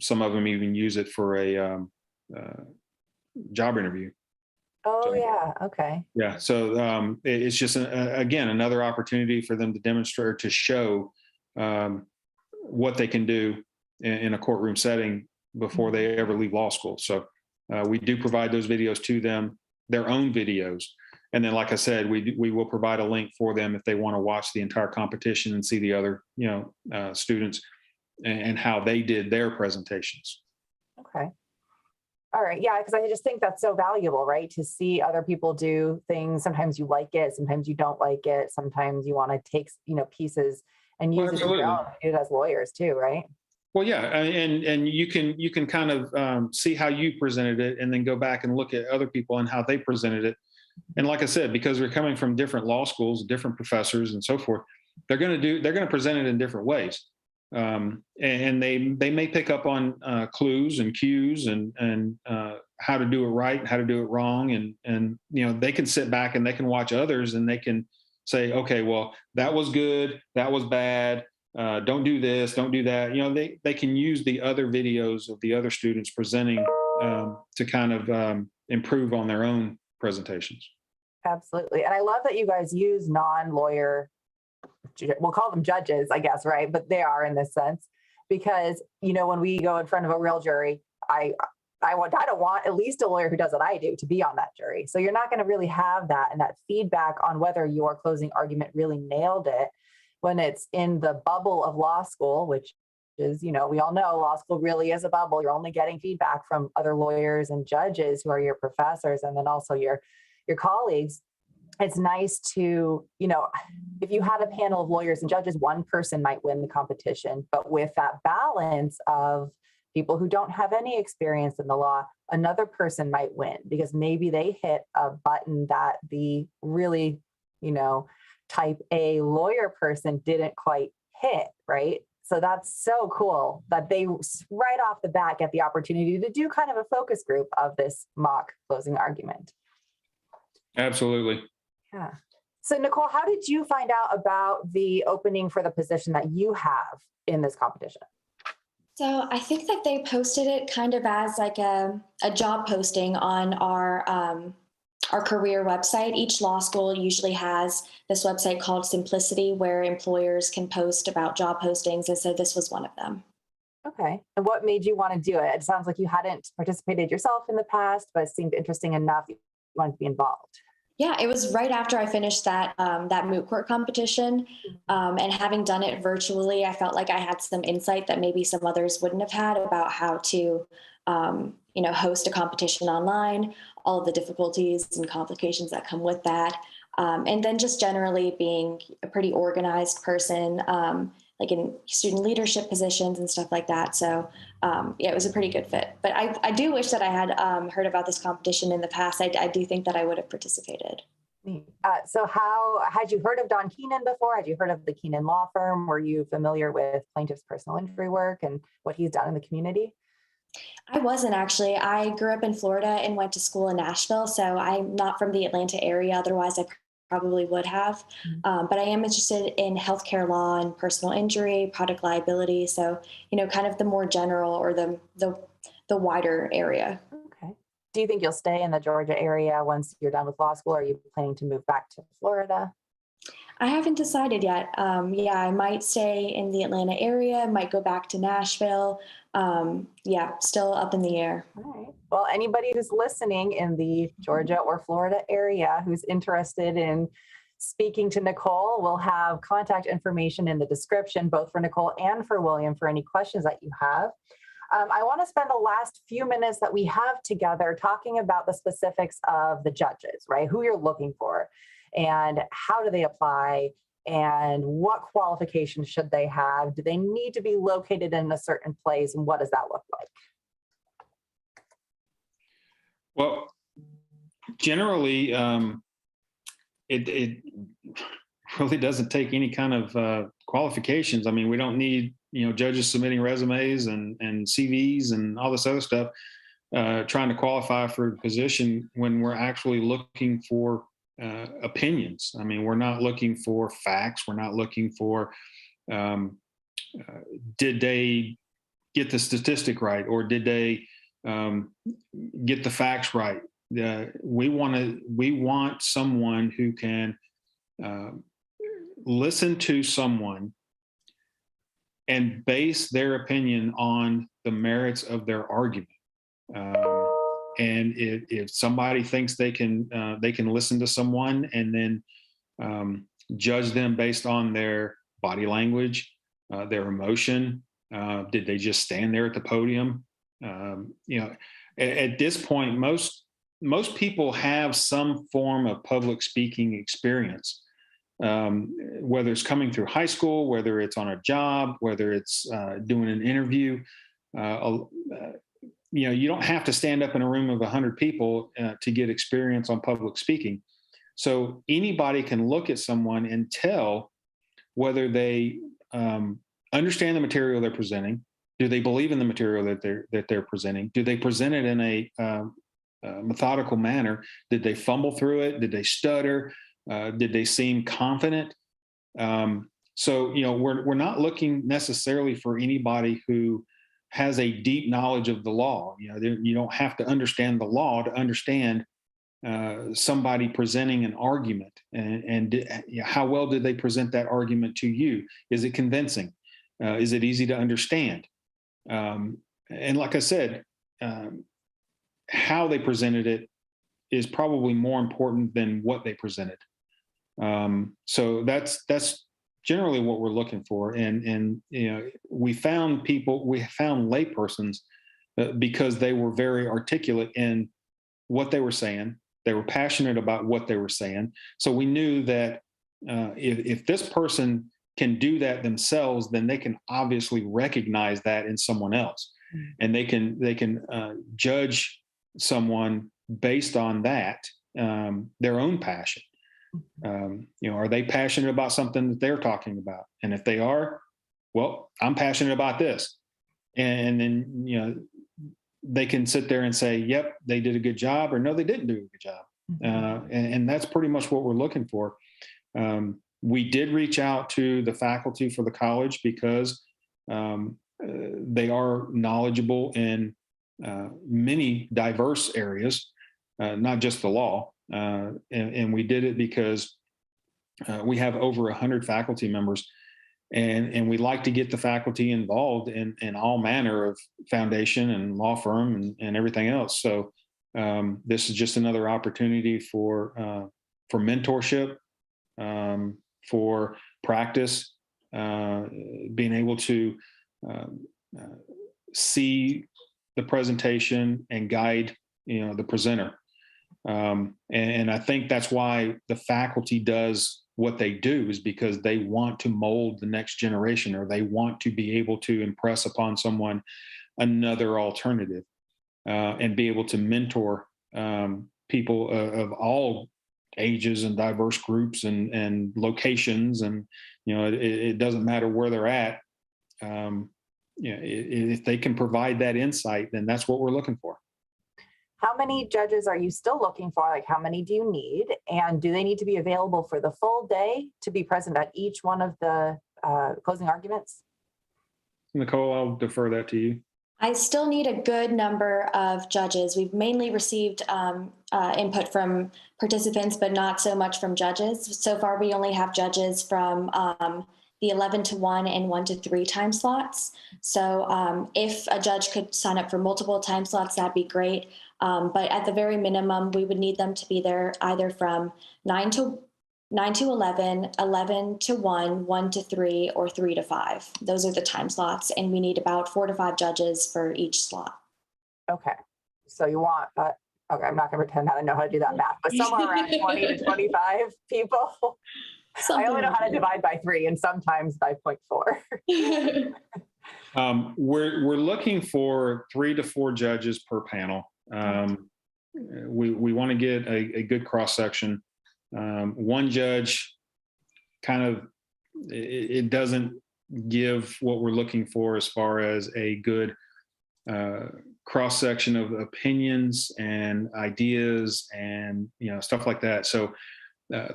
Some of them even use it for a job interview. Oh, so, yeah. Okay. Yeah. So it's just again another opportunity for them to demonstrate, to show what they can do in a courtroom setting before they ever leave law school. So we do provide those videos to them, their own videos. And then, like I said, we will provide a link for them if they want to watch the entire competition and see the other, students and how they did their presentations. Okay. All right. Yeah. Because I just think that's so valuable, right? To see other people do things. Sometimes you like it. Sometimes you don't like it. Sometimes you want to take, pieces and use it as lawyers too, right? Well, yeah, and you can kind of see how you presented it, and then go back and look at other people and how they presented it. And like I said, because we're coming from different law schools, different professors, and so forth, they're going to present it in different ways, and they may pick up on clues and cues and how to do it right and how to do it wrong, and they can sit back and they can watch others and they can say, okay, well, that was good, that was bad. Don't do this, don't do that. They can use the other videos of the other students presenting to kind of improve on their own presentations. Absolutely. And I love that you guys use non-lawyer, we'll call them judges, I guess, right? But they are in this sense, because, when we go in front of a real jury, I don't want at least a lawyer who does what I do to be on that jury. So you're not going to really have that and that feedback on whether your closing argument really nailed it when it's in the bubble of law school, which is, we all know law school really is a bubble. You're only getting feedback from other lawyers and judges who are your professors, and then also your colleagues. It's nice to, if you had a panel of lawyers and judges, one person might win the competition, but with that balance of people who don't have any experience in the law, another person might win because maybe they hit a button that the really, type A lawyer person didn't quite hit, right? So that's so cool that they right off the bat get the opportunity to do kind of a focus group of this mock closing argument. Absolutely. Yeah. So Nicole, how did you find out about the opening for the position that you have in this competition? So I think that they posted it kind of as like a job posting on our career website. Each law school usually has this website called Simplicity where employers can post about job postings. And so this was one of them. Okay. And what made you want to do it? It sounds like you hadn't participated yourself in the past, but it seemed interesting enough you wanted to be involved. Yeah, it was right after I finished that moot court competition, and having done it virtually, I felt like I had some insight that maybe some others wouldn't have had about how to, host a competition online, all of the difficulties and complications that come with that, and then just generally being a pretty organized person, like in student leadership positions and stuff like that. So it was a pretty good fit. But I do wish that I had heard about this competition in the past. I do think that I would have participated. So how had you heard of Don Keenan before? Had you heard of the Keenan Law Firm? Were you familiar with plaintiff's personal injury work and what he's done in the community? I wasn't actually. I grew up in Florida and went to school in Nashville. So I'm not from the Atlanta area. Otherwise, I probably would have. But I am interested in healthcare law and personal injury, product liability. So, kind of the more general or the wider area. Okay. Do you think you'll stay in the Georgia area once you're done with law school? Or are you planning to move back to Florida? I haven't decided yet. I might stay in the Atlanta area, might go back to Nashville. Still up in the air. All right. Well, anybody who's listening in the Georgia or Florida area who's interested in speaking to Nicole, we'll have contact information in the description, both for Nicole and for William, for any questions that you have. I want to spend the last few minutes that we have together talking about the specifics of the judges, right? Who you're looking for and how do they apply and what qualifications should they have? Do they need to be located in a certain place? And what does that look like? Well, generally, it really doesn't take any kind of qualifications. I mean, we don't need, judges submitting resumes and CVs and all this other stuff, trying to qualify for a position when we're actually looking for opinions. I mean, we're not looking for facts. We're not looking for, did they get the statistic right? Or did they get the facts right? We want someone who can listen to someone and base their opinion on the merits of their argument. And if somebody thinks they can listen to someone and then judge them based on their body language, their emotion, did they just stand there at the podium? At this point, most people have some form of public speaking experience, whether it's coming through high school, whether it's on a job, whether it's doing an interview. You don't have to stand up in a room of 100 people to get experience on public speaking. So anybody can look at someone and tell whether they understand the material they're presenting. Do they believe in the material that they're presenting? Do they present it in a methodical manner? Did they fumble through it? Did they stutter? Did they seem confident? So we're not looking necessarily for anybody who has a deep knowledge of the law. You don't have to understand the law to understand somebody presenting an argument, and how well did they present that argument to you? Is it convincing? Is it easy to understand? And like I said, how they presented it is probably more important than what they presented. So that's generally what we're looking for. And we found laypersons because they were very articulate in what they were saying. They were passionate about what they were saying. So we knew that if this person can do that themselves, then they can obviously recognize that in someone else, and they can judge someone based on that, their own passion. Are they passionate about something that they're talking about? And if they are, well, I'm passionate about this. And then, they can sit there and say, yep, they did a good job, or no, they didn't do a good job. And that's pretty much what we're looking for. We did reach out to the faculty for the college because they are knowledgeable in many diverse areas, not just the law. And we did it because we have over 100 faculty members, and we like to get the faculty involved in all manner of foundation and law firm and everything else. So this is just another opportunity for mentorship, for practice, being able to see the presentation and guide, the presenter. And I think that's why the faculty does what they do, is because they want to mold the next generation, or they want to be able to impress upon someone another alternative, and be able to mentor people of all ages and diverse groups and locations. And, it doesn't matter where they're at. If they can provide that insight, then that's what we're looking for. How many judges are you still looking for? Like, how many do you need? And do they need to be available for the full day to be present at each one of the closing arguments? Nicole, I'll defer that to you. I still need a good number of judges. We've mainly received input from participants, but not so much from judges. So far, we only have judges from the 11 to 1 and 1 to 3 time slots. So if a judge could sign up for multiple time slots, that'd be great. But at the very minimum, we would need them to be there either from 9 to 11, 11 to 1, 1 to 3, or 3 to 5. Those are the time slots, and we need about 4 to 5 judges for each slot. Okay, so you want, okay, I'm not gonna pretend I know how to do that math, but somewhere around 20 to 25 people. I only know how to divide by 3 and sometimes by 0.4. We're looking for 3 to 4 judges per panel. We want to get a good cross section. One judge kind of, it doesn't give what we're looking for as far as a good cross section of opinions and ideas and stuff like that. So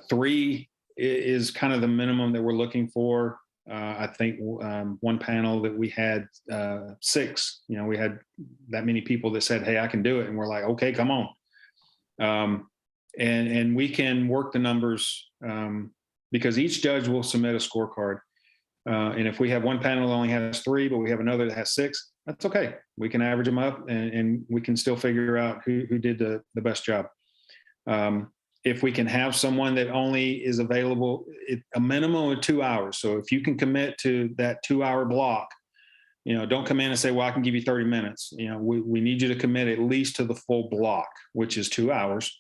3 is kind of the minimum that we're looking for. I think one panel that we had 6, we had that many people that said, "Hey, I can do it." And we're like, "Okay, come on." And we can work the numbers because each judge will submit a scorecard. And if we have one panel that only has 3, but we have another that has 6, that's okay. We can average them up and we can still figure out who did the best job. If we can have someone that only is available a minimum of 2 hours. So if you can commit to that 2-hour block, don't come in and say, "Well, I can give you 30 minutes. We need you to commit at least to the full block, which is 2 hours.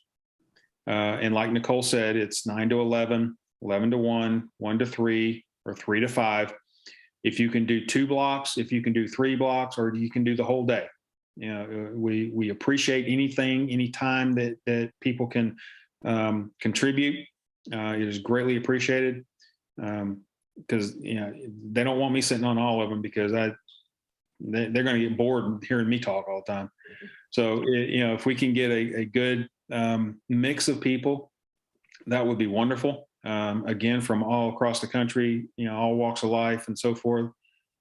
And like Nicole said, it's 9 to 11, 11 to 1, 1 to 3, or 3 to 5. If you can do 2 blocks, if you can do 3 blocks, or you can do the whole day. We appreciate any time that people can contribute. It is greatly appreciated because they don't want me sitting on all of them because they're going to get bored hearing me talk all the time. So if we can get a good mix of people, that would be wonderful. Again, from all across the country, all walks of life and so forth.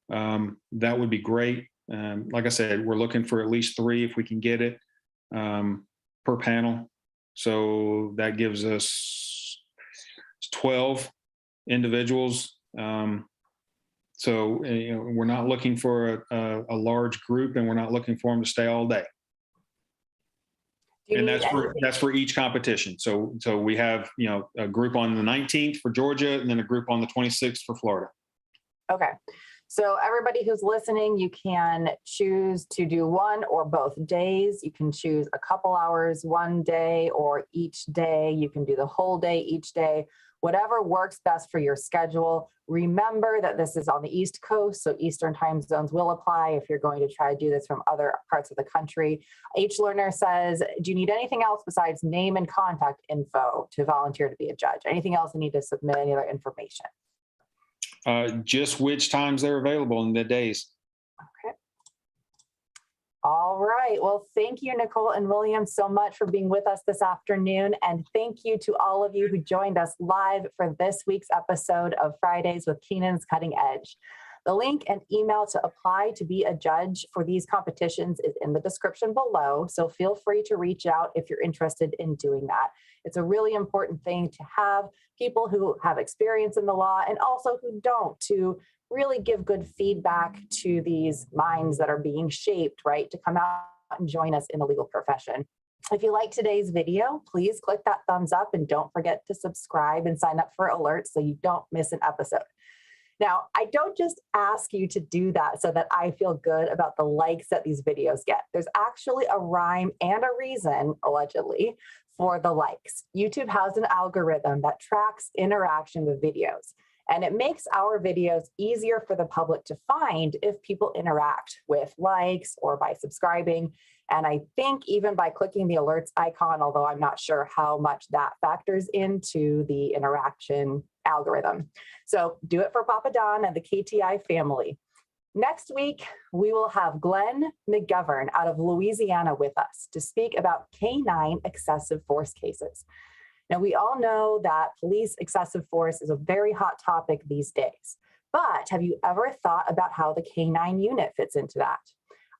That would be great. Like I said, we're looking for at least 3 if we can get it per panel. So that gives us 12 individuals. So we're not looking for a large group, and we're not looking for them to stay all day. And that's for each competition. So we have a group on the 19th for Georgia, and then a group on the 26th for Florida. Okay. So everybody who's listening, you can choose to do one or both days. You can choose a couple hours one day, or each day. You can do the whole day each day, whatever works best for your schedule. Remember that this is on the East Coast, so Eastern time zones will apply if you're going to try to do this from other parts of the country. H. Lerner says, "Do you need anything else besides name and contact info to volunteer to be a judge? Anything else you need to submit, any other information?" Just which times they're available in the days. Okay. All right. Well, thank you, Nicole and William, so much for being with us this afternoon. And thank you to all of you who joined us live for this week's episode of Fridays with Keenan's Cutting Edge. The link and email to apply to be a judge for these competitions is in the description below. So feel free to reach out if you're interested in doing that. It's a really important thing to have people who have experience in the law and also who don't, to really give good feedback to these minds that are being shaped, right, to come out and join us in the legal profession. If you like today's video, please click that thumbs up and don't forget to subscribe and sign up for alerts so you don't miss an episode. Now, I don't just ask you to do that so that I feel good about the likes that these videos get. There's actually a rhyme and a reason, allegedly, for the likes. YouTube has an algorithm that tracks interaction with videos. And it makes our videos easier for the public to find if people interact with likes or by subscribing. And I think even by clicking the alerts icon, although I'm not sure how much that factors into the interaction algorithm. So do it for Papa Don and the KTI family. Next week, we will have Glenn McGovern out of Louisiana with us to speak about canine excessive force cases. Now, we all know that police excessive force is a very hot topic these days, but have you ever thought about how the canine unit fits into that?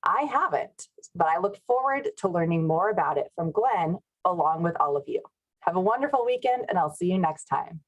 I haven't, but I look forward to learning more about it from Glenn along with all of you. Have a wonderful weekend, and I'll see you next time.